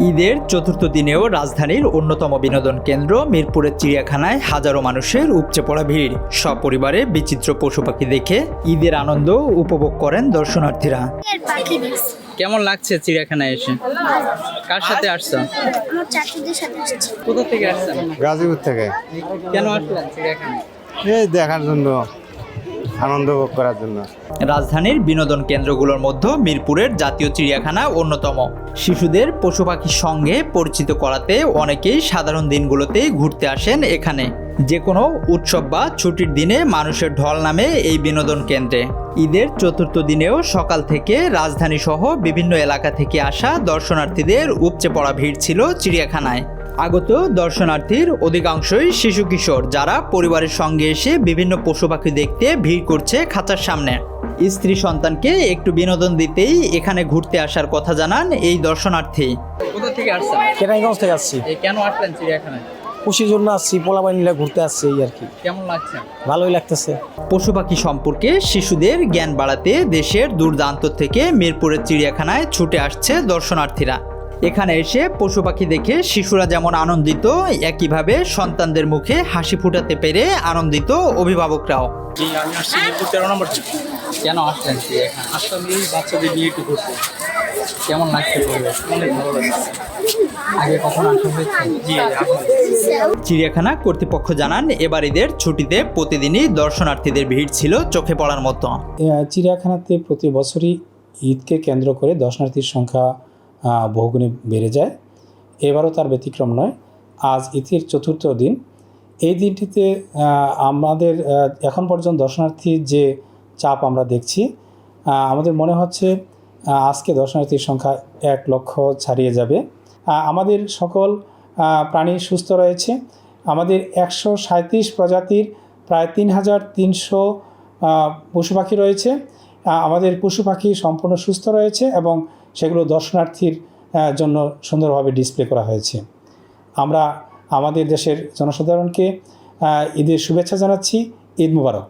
ঈদের চতুর্থ দিনেও রাজধানীর অন্যতম বিনোদন কেন্দ্র মিরপুরের চিড়িয়াখানায় হাজারো মানুষের উপচে পড়া ভিড়। সপরিবারে বিচিত্র পশু পাখি দেখে ঈদের আনন্দ উপভোগ করেন দর্শনার্থীরা। কেমন লাগছে চিড়িয়াখানায় এসে? কার সাথে আসছো? আমার চাচুদের সাথে আসছি। কোথা থেকে আসছেন? গাজীপুর থেকে। কেন আসলেন চিড়িয়াখানায়? এই দেখার জন্য, আনন্দ উপভোগ করার জন্য। রাজধানীর বিনোদন কেন্দ্রগুলোর মধ্যে মিরপুরের জাতীয় চিড়িয়াখানা অন্যতম। শিশুদের পশু পাখির সঙ্গে পরিচিত করাতে অনেকেই সাধারণ দিনগুলোতে ঘুরতে আসেন এখানে। যে কোনো উৎসব বা ছুটির দিনে মানুষের ঢল নামে এই বিনোদন কেন্দ্রে। ঈদের চতুর্থ দিনেও সকাল থেকে রাজধানী সহ বিভিন্ন এলাকা থেকে আসা দর্শনার্থীদের উপচে পড়া ভিড় ছিল চিড়িয়াখানায়। আগত দর্শনার্থীর অধিকাংশই শিশু কিশোর, যারা পরিবারের সঙ্গে এসে বিভিন্ন পশু পাখি দেখতে ভিড় করছে খাঁচার সামনে। স্ত্রী সন্তানকে একটু বিনোদন দিতেই এখানে ঘুরতে আসার কথা জানান এই দর্শনার্থী। কোথা থেকে আসছেন? কেরানীগঞ্জ থেকে আসছি। কেন আসলেন চিড়িয়াখানায়? খুশির জন্য আসছি, পোলাপানি নিয়ে ঘুরতে আসছি এই আর কি। কেমন লাগছে? ভালোই লাগতেছে। পশু পাখি সম্পর্কে শিশুদের জ্ঞান বাড়াতে দেশের দূরদূরান্ত থেকে মিরপুরের চিড়িয়াখানায় ছুটে আসছে দর্শনার্থীরা। এখানে এসে পশু পাখি দেখে শিশুরা যেমন আনন্দিত, একইভাবে সন্তানদের মুখে হাসি ফুটাতে পেরে আনন্দিত অভিভাবকরাও। জি, আমি আসছি মিরপুর 13 নম্বর থেকে। কেন আসলেন চিড়িয়াখানা? আসলাম এই বাচ্চাদের নিয়ে একটু ঘুরতে। কেমন লাগছে পরিবেশ? অনেক ভালো লাগছে। আগে কখনো আসা হয়েছে? জি, চিড়িয়াখানা কর্তৃপক্ষ জানান, এবার ঈদের ছুটিতে প্রতিদিনই দর্শনার্থীদের ভিড় ছিল চোখে পড়ার মতো। চিড়িয়াখানাতে প্রতি বছরই ঈদকে কেন্দ্র করে দর্শনার্থীর সংখ্যা বহুগুণে বেড়ে যায়। এবারও তার ব্যতিক্রম নয়। আজ ঈদের চতুর্থ দিন। এই দিনটিতে আমাদের এখন পর্যন্ত দর্শনার্থীর যে চাপ আমরা দেখছি, আমাদের মনে হচ্ছে আজকে দর্শনার্থীর সংখ্যা 1 লক্ষ ছাড়িয়ে যাবে। আমাদের সকল প্রাণী সুস্থ রয়েছে। আমাদের 137 প্রজাতির প্রায় 3300 পশু পাখি রয়েছে। আমাদের পশু পাখি সম্পূর্ণ সুস্থ রয়েছে এবং সেগুলো দর্শনার্থীর জন্য সুন্দরভাবে ডিসপ্লে করা হয়েছে। আমরা আমাদের দেশের জনসাধারণকে ঈদের শুভেচ্ছা জানাচ্ছি। ঈদ মুবারক।